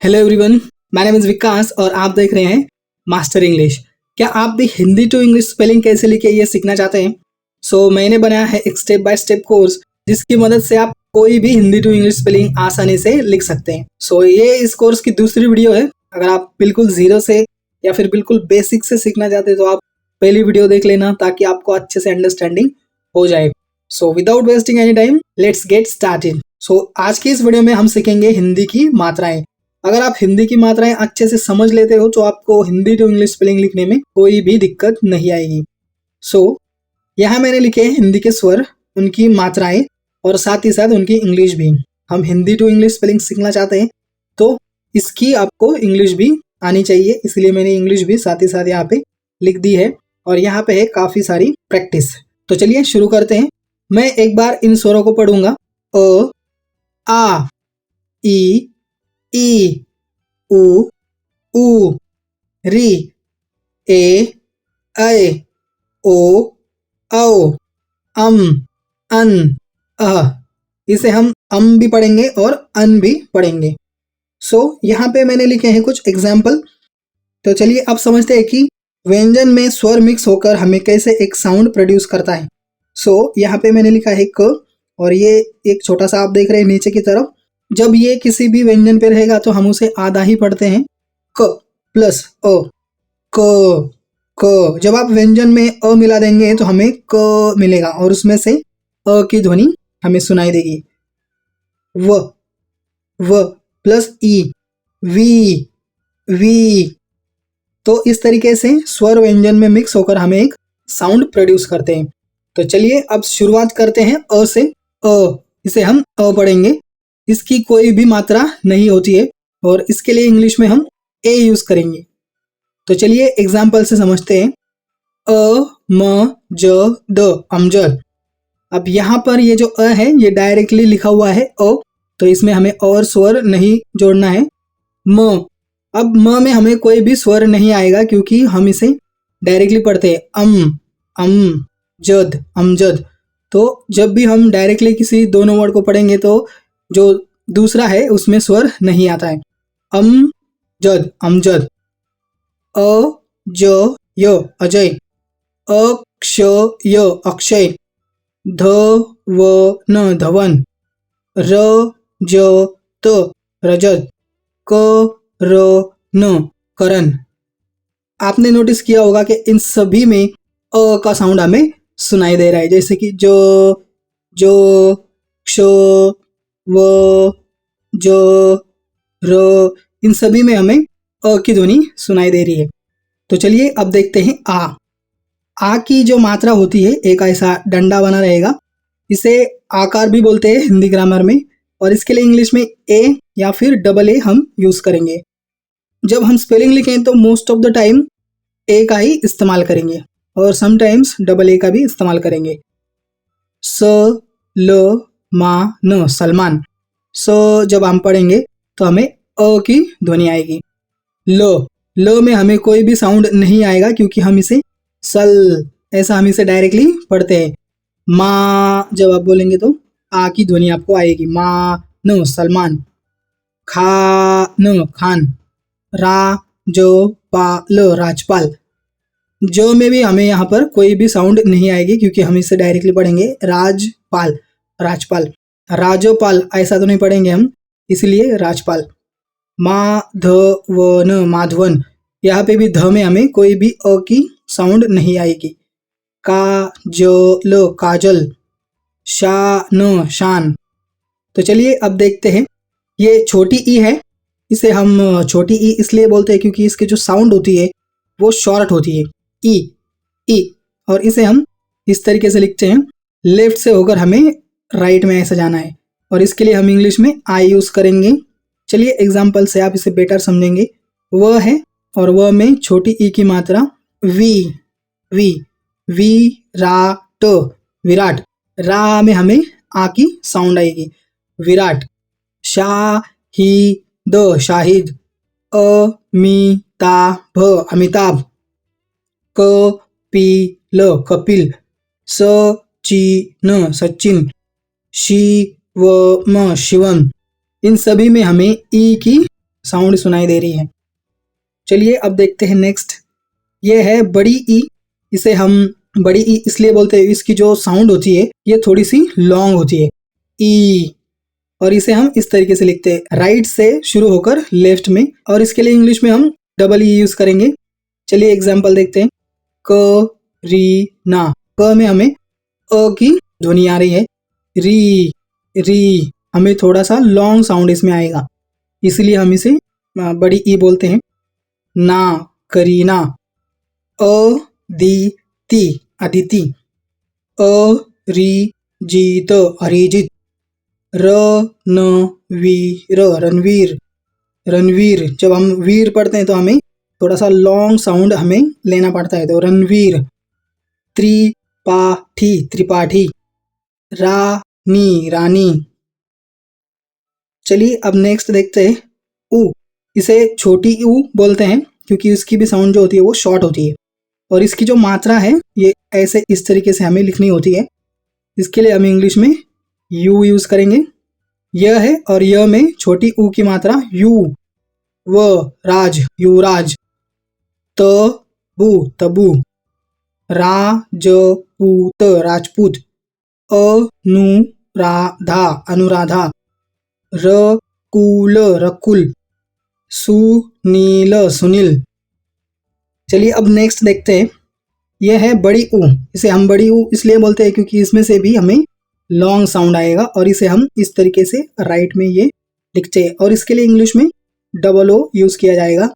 Hello everyone, my name is Vikas और आप देख रहे हैं मास्टर इंग्लिश। क्या आप भी हिंदी टू इंग्लिश स्पेलिंग कैसे लिखे ये सीखना चाहते हैं? मैंने बनाया है एक स्टेप बाय स्टेप कोर्स जिसकी मदद से आप कोई भी हिंदी टू इंग्लिश स्पेलिंग आसानी से लिख सकते हैं। ये इस कोर्स की दूसरी वीडियो है। अगर आप बिल्कुल जीरो से या फिर बिल्कुल बेसिक से सीखना चाहते हैं तो आप पहली वीडियो देख लेना ताकि आपको अच्छे से अंडरस्टैंडिंग हो जाए। Without wasting any time let's get started. आज की इस वीडियो में हम सीखेंगे हिंदी की मात्राएं। अगर आप हिंदी की मात्राएं अच्छे से समझ लेते हो तो आपको हिंदी टू इंग्लिश स्पेलिंग लिखने में कोई भी दिक्कत नहीं आएगी। यहाँ मैंने लिखे हैं हिंदी के स्वर, उनकी मात्राएं और साथ ही साथ उनकी इंग्लिश भी। हम हिंदी टू इंग्लिश स्पेलिंग सीखना चाहते हैं तो इसकी आपको इंग्लिश भी आनी चाहिए, इसलिए मैंने इंग्लिश भी साथ ही साथ यहाँ पे लिख दी है और यहाँ पे है काफी सारी प्रैक्टिस। तो चलिए शुरू करते हैं। मैं एक बार इन स्वरों को पढ़ूंगा। अ, आ, ई, उ, री, ए, ऐ, ओ, औ, अम, अन, अह। इसे हम अम भी पढ़ेंगे और अन भी पढ़ेंगे। यहाँ पे मैंने लिखे हैं कुछ एग्जाम्पल। तो चलिए अब समझते हैं कि व्यंजन में स्वर मिक्स होकर हमें कैसे एक साउंड प्रोड्यूस करता है। यहाँ पे मैंने लिखा है क और ये एक छोटा सा आप देख रहे हैं नीचे की तरफ। जब ये किसी भी व्यंजन पे रहेगा तो हम उसे आधा ही पढ़ते हैं, क प्लस अ, क क। जब आप व्यंजन में अ मिला देंगे तो हमें क मिलेगा और उसमें से अ की ध्वनि हमें सुनाई देगी। व प्लस ई, वी। तो इस तरीके से स्वर व्यंजन में मिक्स होकर हमें एक साउंड प्रोड्यूस करते हैं। तो चलिए अब शुरुआत करते हैं अ से। अ, इसे हम अ पढ़ेंगे। इसकी कोई भी मात्रा नहीं होती है और इसके लिए इंग्लिश में हम ए यूज करेंगे। तो चलिए एग्जाम्पल से समझते हैं। अ, म, ज, द, अमजद। अब यहाँ पर ये जो अ है ये डायरेक्टली लिखा हुआ है अ, तो इसमें हमें और स्वर नहीं जोड़ना है। म, अब म में हमें कोई भी स्वर नहीं आएगा क्योंकि हम इसे डायरेक्टली पढ़ते हैं अम, जद, अमजद। तो जब भी हम डायरेक्टली किसी दोनों वर्ड को पढ़ेंगे तो जो दूसरा है उसमें स्वर नहीं आता है। अमजद। अ, ज, य, अजय। अक्षय, अक्षय। ध, व, न, धवन। र, ज, त, रजत। क, र, न, करण। आपने नोटिस किया होगा कि इन सभी में अ का साउंड हमें सुनाई दे रहा है, जैसे कि जो, क्ष, व, ज, र। इन सभी में हमें अ की ध्वनि सुनाई दे रही है। तो चलिए अब देखते हैं आ की जो मात्रा होती है एक ऐसा डंडा बना रहेगा, इसे आकार भी बोलते हैं हिंदी ग्रामर में और इसके लिए इंग्लिश में ए या फिर डबल ए हम यूज करेंगे। जब हम स्पेलिंग लिखें तो मोस्ट ऑफ द टाइम ए का ही इस्तेमाल करेंगे और समटाइम्स डबल ए का भी इस्तेमाल करेंगे। स, ल, मा, न, सलमान। जब हम पढ़ेंगे तो हमें अ की ध्वनि आएगी। ल में हमें कोई भी साउंड नहीं आएगा क्योंकि हम इसे सल, ऐसा हम इसे डायरेक्टली पढ़ते हैं। माँ जब आप बोलेंगे तो आ की ध्वनि आपको आएगी। मा, न, सलमान। खा, न, खान। रा, जो, पा, ल, राजपाल। जो में भी हमें यहाँ पर कोई भी साउंड नहीं आएगी क्योंकि हम इसे डायरेक्टली पढ़ेंगे राजपाल। राजोपाल ऐसा तो नहीं पढ़ेंगे हम, इसलिए राजपाल। माधवन, माधवन। यहाँ पे भी ध में हमें कोई भी अ की साउंड नहीं आएगी। काजल, काजल। शान, शान। तो चलिए अब देखते हैं। ये छोटी ई है, इसे हम छोटी ई इसलिए बोलते हैं क्योंकि इसकी जो साउंड होती है वो शॉर्ट होती है, ई। और इसे हम इस तरीके से लिखते हैं, लेफ्ट से होकर हमें राइट में ऐसा जाना है और इसके लिए हम इंग्लिश में आई यूज करेंगे। चलिए एग्जाम्पल से आप इसे बेटर समझेंगे। वह है और वह में छोटी ई की मात्रा विराट, विराट। रा में हमें आ की साउंड आएगी, विराट। शाहिद, शाहिद। अमिताभ, अमिताभ। कपिल, कपिल। सचिन, सचिन। शिवम, शिवम। इन सभी में हमें ई की साउंड सुनाई दे रही है। चलिए अब देखते हैं नेक्स्ट। ये है बड़ी ई। इसे हम बड़ी ई इसलिए बोलते हैं, इसकी जो साउंड होती है ये थोड़ी सी लॉन्ग होती है, ई। और इसे हम इस तरीके से लिखते हैं, राइट से शुरू होकर लेफ्ट में। और इसके लिए इंग्लिश में हम डबल ई यूज करेंगे। चलिए एग्जाम्पल देखते हैं। क री ना। क में हमें अ की ध्वनि आ रही है। री री हमें थोड़ा सा लॉन्ग साउंड इसमें आएगा, इसलिए हम इसे बड़ी ई बोलते हैं। ना करीना। अ दी ती अदिति। अ री जीत अरिजीत। र न वीर रणवीर रणवीर। जब हम वीर पढ़ते हैं तो हमें थोड़ा सा लॉन्ग साउंड हमें लेना पड़ता है, तो रणवीर। त्रिपाठी त्रिपाठी। रानी रानी। चलिए अब नेक्स्ट देखते हैं ऊ। इसे छोटी ऊ बोलते हैं क्योंकि इसकी भी साउंड जो होती है वो शॉर्ट होती है, और इसकी जो मात्रा है ये ऐसे इस तरीके से हमें लिखनी होती है। इसके लिए हम इंग्लिश में यू यूज करेंगे। यह है और यह में छोटी ऊ की मात्रा यू। व राज युवराज। तबू तबू। राजपूत राजपूत। अनुराधा अनुराधा। रकुल रकुल। सुनील सुनील। चलिए अब नेक्स्ट देखते हैं। यह है बड़ी ऊ। इसे हम बड़ी ऊ इसलिए बोलते हैं क्योंकि इसमें से भी हमें लॉन्ग साउंड आएगा, और इसे हम इस तरीके से राइट में ये लिखते हैं। और इसके लिए इंग्लिश में डबल ओ यूज किया जाएगा।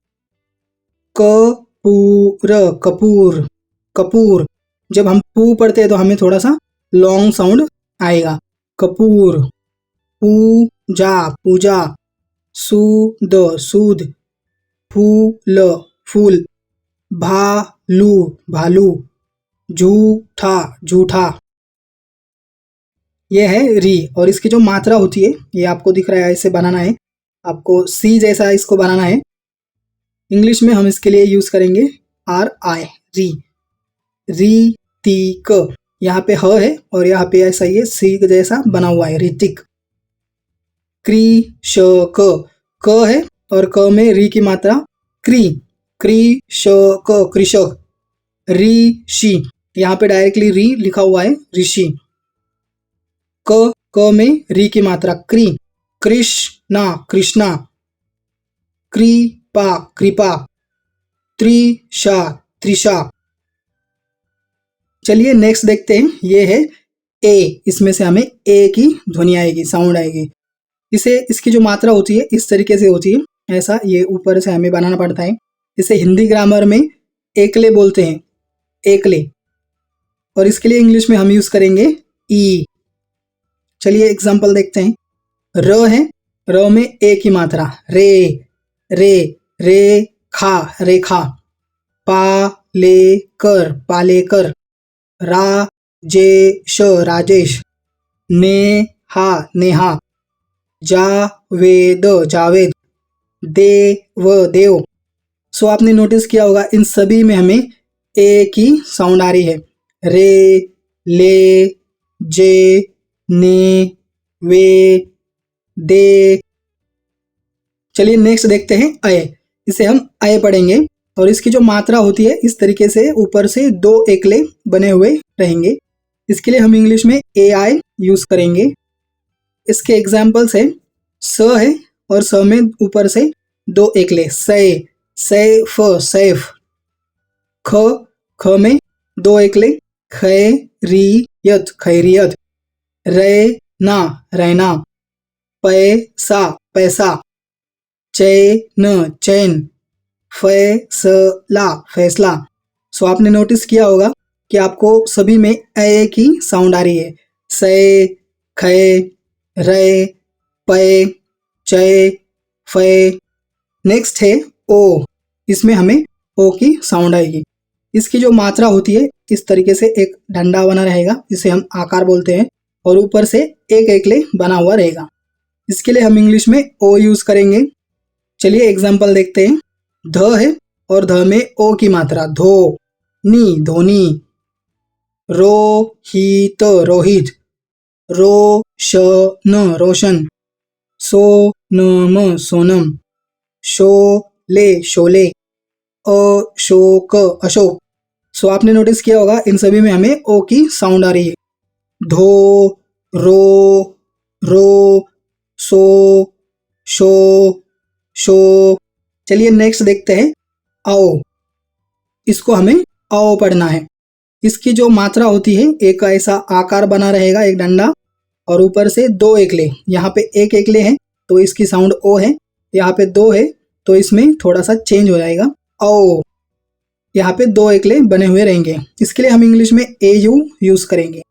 कपूर कपूर कपूर। जब हम पू पढ़ते हैं तो हमें थोड़ा सा लॉन्ग साउंड आएगा। कपूर। पूजा पूजा। सूद सूद। फूल फूल। भालू भालू। झूठा झूठा। यह है री, और इसकी जो मात्रा होती है ये आपको दिख रहा है, इसे बनाना है आपको सी जैसा इसको बनाना है। इंग्लिश में हम इसके लिए यूज करेंगे आर आई री। री ती क। यहाँ पे ह है और यहाँ पे ऐसा ये सी जैसा बना हुआ है, ऋतिक। कृषक। क है और क में री की मात्रा क्री। कृषक कृषक। ऋषि। यहाँ पे डायरेक्टली री लिखा हुआ है, ऋषि। क में री की मात्रा क्री। कृष्णा कृष्णा। कृपा कृपा। त्रिशा त्रिशा। चलिए नेक्स्ट देखते हैं। ये है ए। इसमें से हमें ए की ध्वनि आएगी, साउंड आएगी। इसे इसकी जो मात्रा होती है इस तरीके से होती है, ऐसा ये ऊपर से हमें बनाना पड़ता है। इसे हिंदी ग्रामर में एकले बोलते हैं, एकले। और इसके लिए इंग्लिश में हम यूज करेंगे ई। चलिए एग्जांपल देखते हैं। र है, र में ए की मात्रा रे रे। रेखा रेखा। पालेकर पालेकर। राजेश राजेश। नेहा नेहा। जावेद जावेद। देव देव। सो आपने नोटिस किया होगा इन सभी में हमें ए की साउंड आ रही है। रे ले जे ने वे दे। चलिए नेक्स्ट देखते हैं अय। इसे हम अय पढ़ेंगे, और इसकी जो मात्रा होती है इस तरीके से ऊपर से दो एकले बने हुए रहेंगे। इसके लिए हम इंग्लिश में ए आई यूज करेंगे। इसके एग्जाम्पल्स है, स है और स में ऊपर से दो एकले सै सैफ सैफ। ख ख में दो एकले खैरियत खैरियत। रैना रैना। पैसा पैसा। चैन चैन। फैसला फैसला। सो आपने नोटिस किया होगा कि आपको सभी में ए की साउंड आ रही है। सै खे रे पै चै फै। नेक्स्ट है ओ। इसमें हमें ओ की साउंड आएगी। इसकी जो मात्रा होती है इस तरीके से एक डंडा बना रहेगा, इसे हम आकार बोलते हैं, और ऊपर से एक एकले बना हुआ रहेगा। इसके लिए हम इंग्लिश में ओ यूज करेंगे। चलिए एग्जाम्पल देखते हैं। ध है और ध में ओ की मात्रा धो नी धोनी। रोहित रोहित। रोशन रोशन। सोनम सोनम। शोले शोले, अशोक अशोक। सो आपने नोटिस किया होगा इन सभी में हमें ओ की साउंड आ रही है। धो, रो, रो, सो, शो, शो। चलिए नेक्स्ट देखते हैं आओ। इसको हमें आओ पढ़ना है। इसकी जो मात्रा होती है, एक ऐसा आकार बना रहेगा, एक डंडा, और ऊपर से दो एकले। यहाँ पे एक एकले है तो इसकी साउंड ओ है, यहाँ पे दो है तो इसमें थोड़ा सा चेंज हो जाएगा, ओ। यहाँ पे दो एकले बने हुए रहेंगे। इसके लिए हम इंग्लिश में ए यू यूज करेंगे।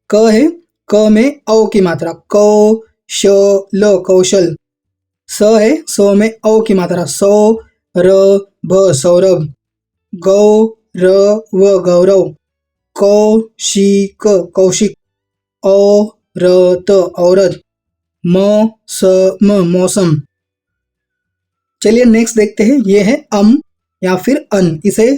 क है, क में औ की मात्रा, कौ श ल कौशल। स है, स में औ की मात्रा, सौ र भ सौरभ। गौ र व गौरव, कौशिक कौशिक, औरत औरत, मौसम मौसम। चलिए नेक्स्ट देखते हैं, ये है या फिर अन। इसे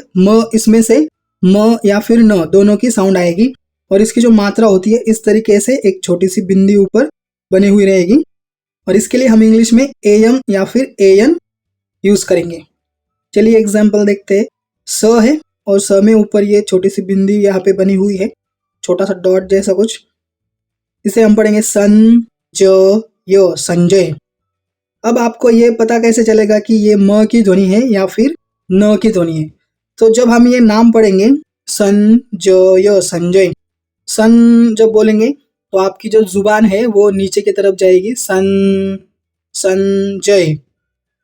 इसमें से म या फिर न दोनों की साउंड आएगी, और इसकी जो मात्रा होती है इस तरीके से एक छोटी सी बिंदी ऊपर बनी हुई रहेगी, और इसके लिए हम इंग्लिश में एम या फिर एन यूज करेंगे। चलिए एग्जाम्पल देखते हैं। स है और स में ऊपर ये छोटी सी बिंदी यहाँ पे बनी हुई है, छोटा सा डॉट जैसा कुछ। इसे हम पढ़ेंगे संजय संजय। अब आपको ये पता कैसे चलेगा कि ये म की ध्वनि है या फिर न की ध्वनि है? तो जब हम ये नाम पढ़ेंगे संजय संजय, सन जब बोलेंगे तो आपकी जो जुबान है वो नीचे की तरफ जाएगी, संजय।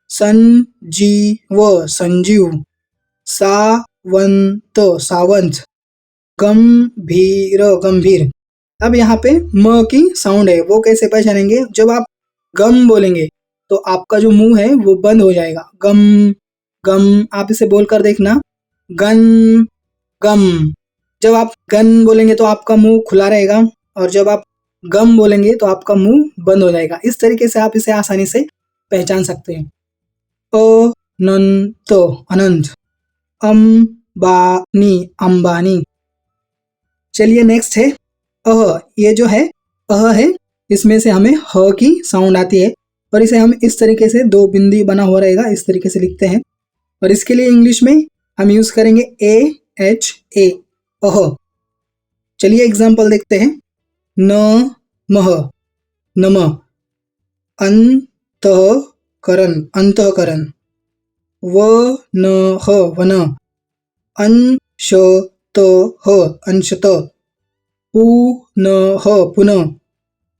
संजीव संजीव, सावंत सावंत, गंभीर गंभीर। अब यहाँ पे म की साउंड है, वो कैसे पहचानेंगे? जब आप गम बोलेंगे तो आपका जो मुंह है वो बंद हो जाएगा, गम गम। आप इसे बोलकर देखना, गन गम। जब आप गन बोलेंगे तो आपका मुंह खुला रहेगा, और जब आप गम बोलेंगे तो आपका मुंह बंद हो जाएगा। इस तरीके से आप इसे आसानी से पहचान सकते हैं। अनंत अनंत, अंबानी अंबानी। चलिए नेक्स्ट है अह। ये जो है अह है, इसमें से हमें ह की साउंड आती है, और इसे हम इस तरीके से दो बिंदी बना हुआ रहेगा, इस तरीके से लिखते हैं। और इसके लिए इंग्लिश में हम यूज करेंगे ए अह। चलिए एग्जाम्पल देखते हैं। न मह नमः, अंतःकरण अंतःकरण, वनः वन, अंशतः अंशतः, पुनः पुनः,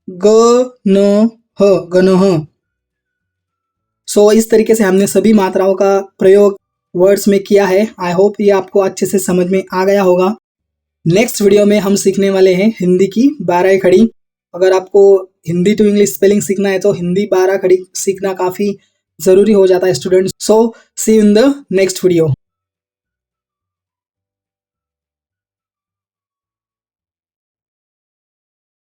गणः गणः। सो इस तरीके से हमने सभी मात्राओं का प्रयोग वर्ड्स में किया है। आई होप ये आपको अच्छे से समझ में आ गया होगा। नेक्स्ट वीडियो में हम सीखने वाले हैं हिंदी की 12 खड़ी। अगर आपको हिंदी टू इंग्लिश स्पेलिंग सीखना है तो हिंदी 12 खड़ी सीखना काफ़ी ज़रूरी हो जाता है students. So see you in the next video.